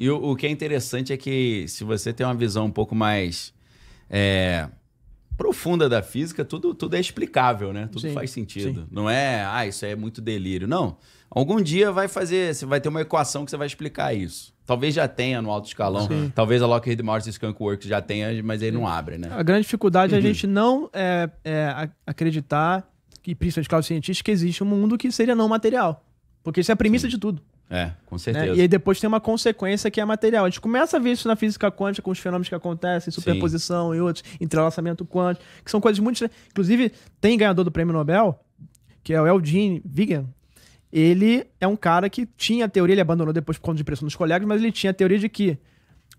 E o que é interessante é que se você tem uma visão um pouco mais profunda da física, tudo é explicável, né? Tudo faz sentido. Não é, isso é muito delírio. Não. Algum dia você vai ter uma equação que você vai explicar isso. Talvez já tenha no alto escalão. Talvez a Lockheed Martin Skunk Works já tenha, mas ele não abre, né? A grande dificuldade é a gente não acreditar, que principalmente os cientistas, que existe um mundo que seria não material. Porque isso é a premissa de tudo. Com certeza. Né? E aí depois tem uma consequência que é material. A gente começa a ver isso na física quântica com os fenômenos que acontecem, superposição e outros, entrelaçamento quântico, que são coisas muito... Inclusive, tem ganhador do prêmio Nobel, que é o Eugene Vigan. Ele é um cara que tinha a teoria, ele abandonou depois por conta de pressão dos colegas, mas ele tinha a teoria de que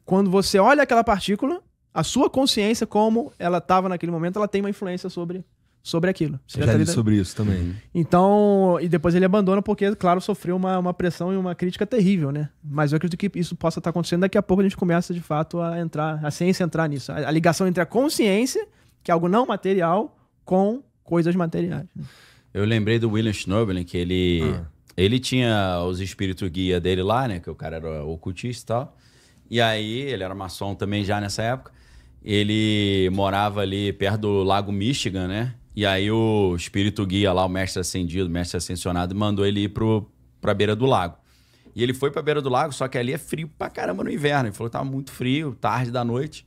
quando você olha aquela partícula, a sua consciência, como ela estava naquele momento, ela tem uma influência sobre aquilo. Você já li sobre isso também. Então, e depois ele abandona porque, claro, sofreu uma pressão e uma crítica terrível, né? Mas eu acredito que isso possa estar acontecendo. Daqui a pouco a gente começa, de fato, a ciência entrar nisso. A ligação entre a consciência, que é algo não material, com coisas materiais. Eu lembrei do William Schnoebelen, que ele tinha os espíritos guia dele lá, né? Que o cara era ocultista e tal. E aí, ele era maçom também já nessa época. Ele morava ali perto do Lago Michigan, né? E aí o espírito guia lá, o mestre ascendido, o mestre ascensionado, mandou ele ir pra beira do lago. E ele foi pra beira do lago, só que ali é frio pra caramba no inverno. Ele falou que tava muito frio, tarde da noite.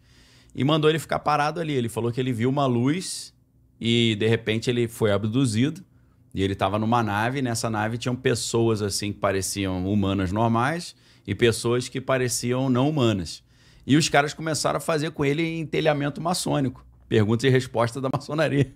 E mandou ele ficar parado ali. Ele falou que ele viu uma luz e, de repente, ele foi abduzido. E ele tava numa nave, e nessa nave tinham pessoas, assim, que pareciam humanas normais e pessoas que pareciam não humanas. E os caras começaram a fazer com ele entelhamento maçônico. Perguntas e respostas da maçonaria.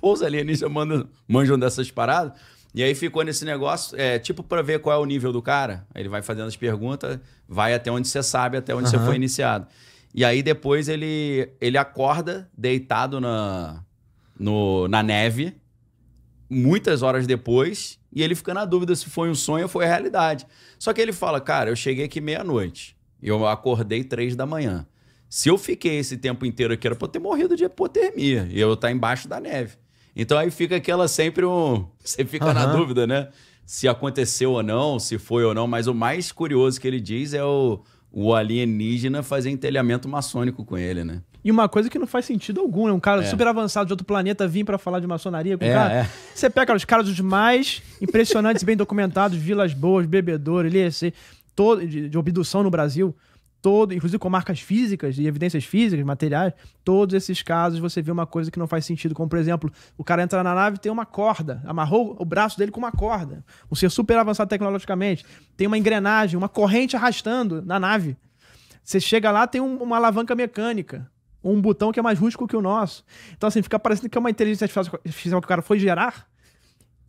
Os alienígenas manjam dessas paradas. E aí ficou nesse negócio, tipo para ver qual é o nível do cara. Aí ele vai fazendo as perguntas, vai até onde você sabe, até onde você foi iniciado. E aí depois ele acorda deitado na neve, muitas horas depois, e ele fica na dúvida se foi um sonho ou foi a realidade. Só que ele fala, cara, eu cheguei aqui meia-noite, eu acordei 3 da manhã. Se eu fiquei esse tempo inteiro aqui, era pra eu ter morrido de hipotermia, e eu estar embaixo da neve. Então aí fica aquela sempre você fica na dúvida, né? Se aconteceu ou não, se foi ou não, mas o mais curioso que ele diz é o alienígena fazer entelhamento maçônico com ele, né? E uma coisa que não faz sentido algum, né? Um cara super avançado de outro planeta vir pra falar de maçonaria com o cara. Você pega os caras os mais impressionantes, bem documentados, Vilas Boas, Bebedouro, LEC, de obdução no Brasil, inclusive com marcas físicas e evidências físicas, materiais, todos esses casos você vê uma coisa que não faz sentido, como, por exemplo, o cara entra na nave e tem uma corda, amarrou o braço dele com uma corda, um ser super avançado tecnologicamente, tem uma engrenagem, uma corrente arrastando na nave. Você chega lá, tem uma alavanca mecânica, um botão que é mais rústico que o nosso. Então, assim, fica parecendo que é uma inteligência artificial que o cara foi gerar,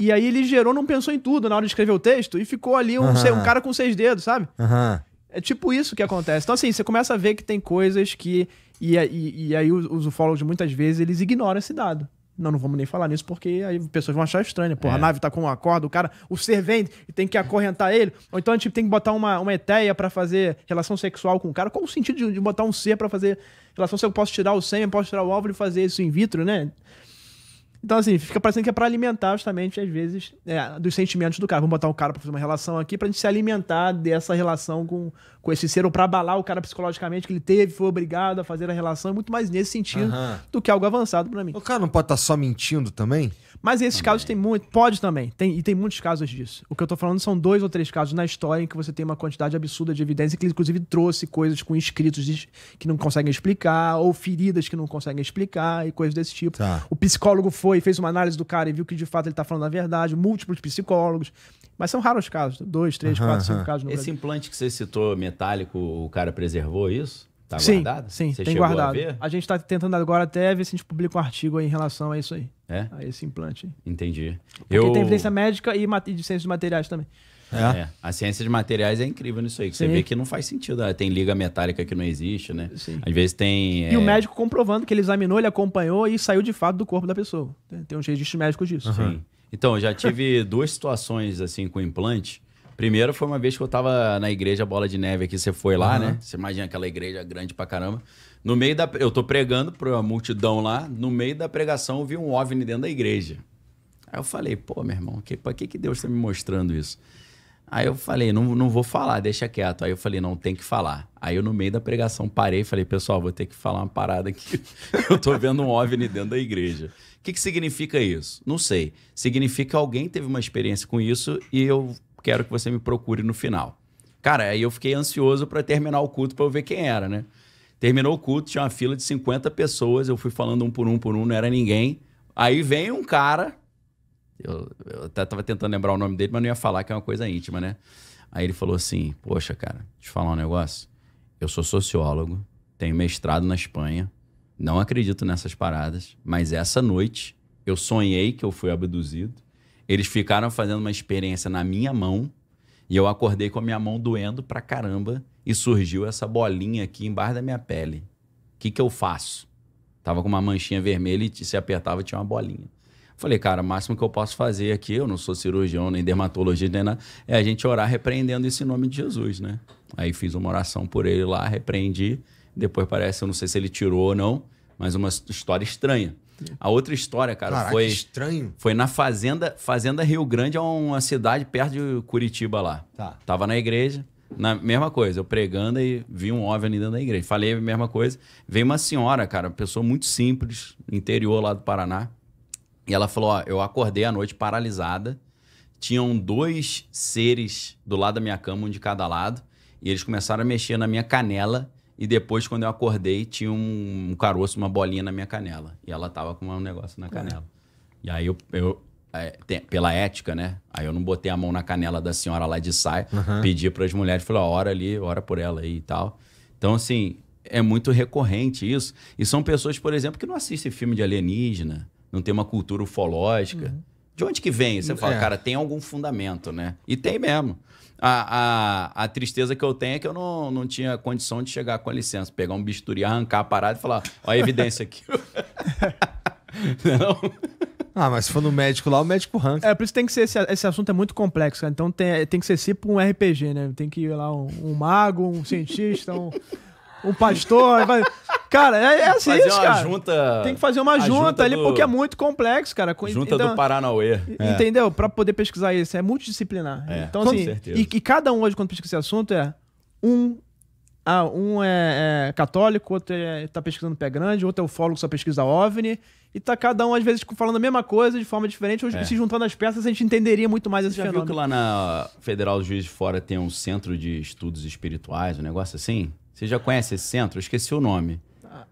e aí ele gerou, não pensou em tudo na hora de escrever o texto, e ficou ali um cara com 6 dedos, sabe? É tipo isso que acontece. Então, assim, você começa a ver que tem coisas que... E aí os ufólogos, muitas vezes, eles ignoram esse dado. Não vamos nem falar nisso, porque aí pessoas vão achar estranho. Porra, a nave tá com uma corda, o ser vem e tem que acorrentar ele. Ou então a gente tem que botar uma eteia pra fazer relação sexual com o cara. Qual o sentido de botar um ser pra fazer relação sexual? Eu posso tirar o sêmen, posso tirar o óvulo e fazer isso in vitro, né? Então, assim, fica parecendo que é pra alimentar justamente, às vezes, dos sentimentos do cara. Vamos botar um cara pra fazer uma relação aqui pra gente se alimentar dessa relação com esse ser, ou pra abalar o cara psicologicamente, que ele foi obrigado a fazer a relação. É muito mais nesse sentido do que algo avançado pra mim. O cara não pode estar só mentindo também? Mas esses casos tem muito... Pode também. Tem muitos casos disso. O que eu tô falando são 2 ou 3 casos na história em que você tem uma quantidade absurda de evidência, que ele, inclusive, trouxe coisas com escritos que não conseguem explicar, ou feridas que não conseguem explicar, e coisas desse tipo. O psicólogo fez uma análise do cara e viu que, de fato, ele tá falando a verdade. Múltiplos psicólogos. Mas são raros casos. 2, 3, 4, 5 casos no Brasil. Esse implante que você citou, metálico, o cara preservou isso? Tá sim, guardado? Sim, você tem chegou guardado. A ver? A gente tá tentando agora até ver se a gente publica um artigo aí em relação a isso aí. A esse implante. Entendi. Porque tem evidência médica e de ciência de materiais também. A ciência de materiais é incrível nisso aí, que você vê que não faz sentido. Tem liga metálica que não existe, né? Sim. Às vezes tem... E o médico comprovando que ele examinou, ele acompanhou e saiu de fato do corpo da pessoa. Tem uns registros médicos disso. Sim. Então, eu já tive 2 situações assim com implante. Primeiro foi uma vez que eu tava na igreja Bola de Neve aqui, você foi lá, né? Você imagina aquela igreja grande pra caramba. No meio eu tô pregando pra multidão lá, no meio da pregação eu vi um OVNI dentro da igreja. Aí eu falei, pô, meu irmão, pra que Deus tá me mostrando isso? Aí eu falei, não vou falar, deixa quieto. Aí eu falei, não, tem que falar. Aí eu, no meio da pregação, parei e falei, pessoal, vou ter que falar uma parada aqui. Eu tô vendo um OVNI dentro da igreja. O que significa isso? Não sei. Significa que alguém teve uma experiência com isso e eu quero que você me procure no final. Cara, aí eu fiquei ansioso para terminar o culto para eu ver quem era, né? Terminou o culto, tinha uma fila de 50 pessoas, eu fui falando um, não era ninguém. Aí vem um cara... Eu até tava tentando lembrar o nome dele, mas não ia falar, que é uma coisa íntima, né? Aí ele falou assim, poxa, cara, deixa eu falar um negócio. Eu sou sociólogo, tenho mestrado na Espanha, não acredito nessas paradas, mas essa noite eu sonhei que eu fui abduzido. Eles ficaram fazendo uma experiência na minha mão e eu acordei com a minha mão doendo pra caramba e surgiu essa bolinha aqui embaixo da minha pele. O que eu faço? Tava com uma manchinha vermelha e se apertava tinha uma bolinha. Falei, cara, o máximo que eu posso fazer aqui, eu não sou cirurgião, nem dermatologista, nem nada, é a gente orar repreendendo esse nome de Jesus, né? Aí fiz uma oração por ele lá, repreendi. Depois parece, eu não sei se ele tirou ou não, mas uma história estranha. A outra história, cara, Caraca, foi... estranho. Foi na Fazenda Rio Grande, é uma cidade perto de Curitiba lá. Tá. Tava na igreja, na mesma coisa, eu pregando e vi um OVNI dentro da igreja. Falei a mesma coisa. Veio uma senhora, cara, uma pessoa muito simples, interior lá do Paraná. E ela falou, ó, eu acordei à noite paralisada, tinham 2 seres do lado da minha cama, um de cada lado, e eles começaram a mexer na minha canela, e depois, quando eu acordei, tinha um caroço, uma bolinha na minha canela. E ela tava com um negócio na canela. E aí pela ética, né? Aí eu não botei a mão na canela da senhora lá de saia, pedi para as mulheres, falei, ó, ora ali, ora por ela aí e tal. Então, assim, é muito recorrente isso. E são pessoas, por exemplo, que não assistem filme de alienígena, não tem uma cultura ufológica. De onde que vem? Você fala, cara, tem algum fundamento, né? E tem mesmo. A tristeza que eu tenho é que eu não tinha condição de chegar com a licença, pegar um bisturi, arrancar a parada e falar, ó a evidência aqui. Não? Ah, mas se for no médico lá, o médico arranca. Por isso tem que ser, esse assunto é muito complexo, cara. Então tem que ser tipo um RPG, né? Tem que ir lá um mago, um cientista, um pastor. Cara, é assim fazer isso, uma cara. Junta, tem que fazer uma junta ali, porque é muito complexo, cara. Junta do Paranauê. Entendeu? Pra poder pesquisar isso. É multidisciplinar. Então, com assim, certeza. E cada um hoje, quando pesquisa esse assunto, um é católico, outro tá pesquisando pé grande, outro é ufólogo que só pesquisa OVNI. E tá cada um, às vezes, falando a mesma coisa de forma diferente. Hoje, se juntando as peças, a gente entenderia muito mais esse fenômeno. Já viu que lá na Federal do Juiz de Fora tem um centro de estudos espirituais, um negócio assim? Você já conhece esse centro? Eu esqueci o nome.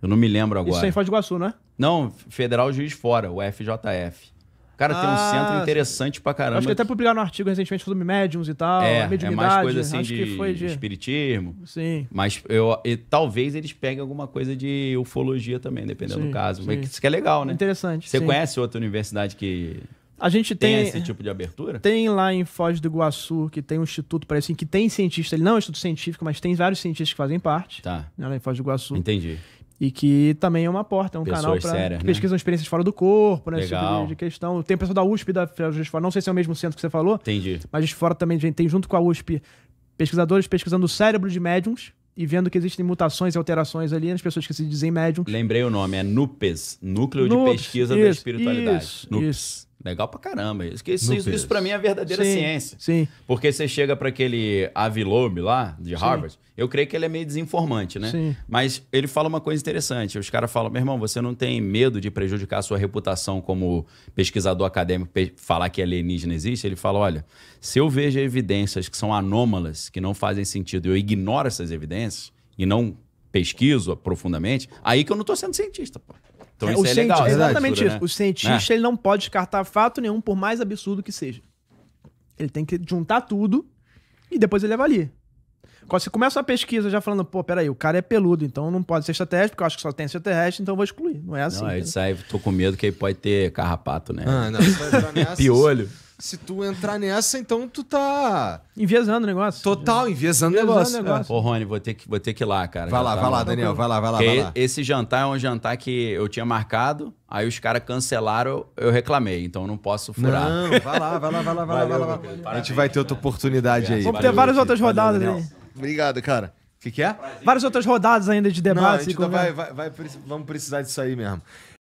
Eu não me lembro agora. Isso é em Foz do Iguaçu, não é? Não, Federal Juiz de Fora, o FJF. Cara, tem um centro interessante pra caramba. Acho que até publicaram um artigo recentemente sobre médiums e tal, mediunidade. É mais coisa assim acho que foi de espiritismo. Sim. Mas talvez eles peguem alguma coisa de ufologia também, dependendo do caso. Sim. Isso que é legal, né? Interessante. Você conhece outra universidade que a gente tem esse tipo de abertura? Tem lá em Foz do Iguaçu, que tem um instituto, parece assim, que tem cientista. Ele não é um instituto científico, mas tem vários cientistas que fazem parte. Tá. Lá em Foz do Iguaçu. Entendi. E que também é uma porta, é um pessoas canal sérias, que pesquisam experiências fora do corpo, né? Legal. Esse tipo de questão. Tem pessoal da USP, da Juiz de Fora, não sei se é o mesmo centro que você falou. Entendi. Mas de fora também tem, junto com a USP, pesquisadores pesquisando o cérebro de médiums e vendo que existem mutações e alterações ali nas pessoas que se dizem médiums. Lembrei o nome, é NUPES, Núcleo de Pesquisa da Espiritualidade. Isso. Legal pra caramba. Isso pra mim é a verdadeira ciência. Sim. Porque você chega pra aquele Avi Loeb lá, de Harvard, eu creio que ele é meio desinformante, né? Sim. Mas ele fala uma coisa interessante. Os caras falam, meu irmão, você não tem medo de prejudicar a sua reputação como pesquisador acadêmico, falar que alienígena existe? Ele fala, olha, se eu vejo evidências que são anômalas, que não fazem sentido, e eu ignoro essas evidências e não pesquiso profundamente, aí que eu não tô sendo cientista, pô. Então isso é legal. Exatamente isso. Né? O cientista ele não pode descartar fato nenhum, por mais absurdo que seja. Ele tem que juntar tudo e depois ele avalia. Quando você começa uma pesquisa já falando, pô, peraí, o cara é peludo, então não pode ser extraterrestre, porque eu acho que só tem extraterrestre, então eu vou excluir. Não é assim. Não, isso aí, tô com medo que aí pode ter carrapato, né? Não, você vai entrar nessa. Piolho. Se tu entrar nessa, então tu tá... enviesando o negócio. Total, enviesando o negócio. Ô, Rony, vou ter que ir lá, cara. Vai lá, Daniel, vai lá. Esse jantar é um jantar que eu tinha marcado, aí os caras cancelaram, eu reclamei, então eu não posso furar. Não, vai lá. A gente vai ter outra oportunidade aí. Vamos ter várias outras rodadas aí. Obrigado, cara. O que é? Várias outras rodadas ainda de debate. Não, a gente vamos precisar disso aí mesmo.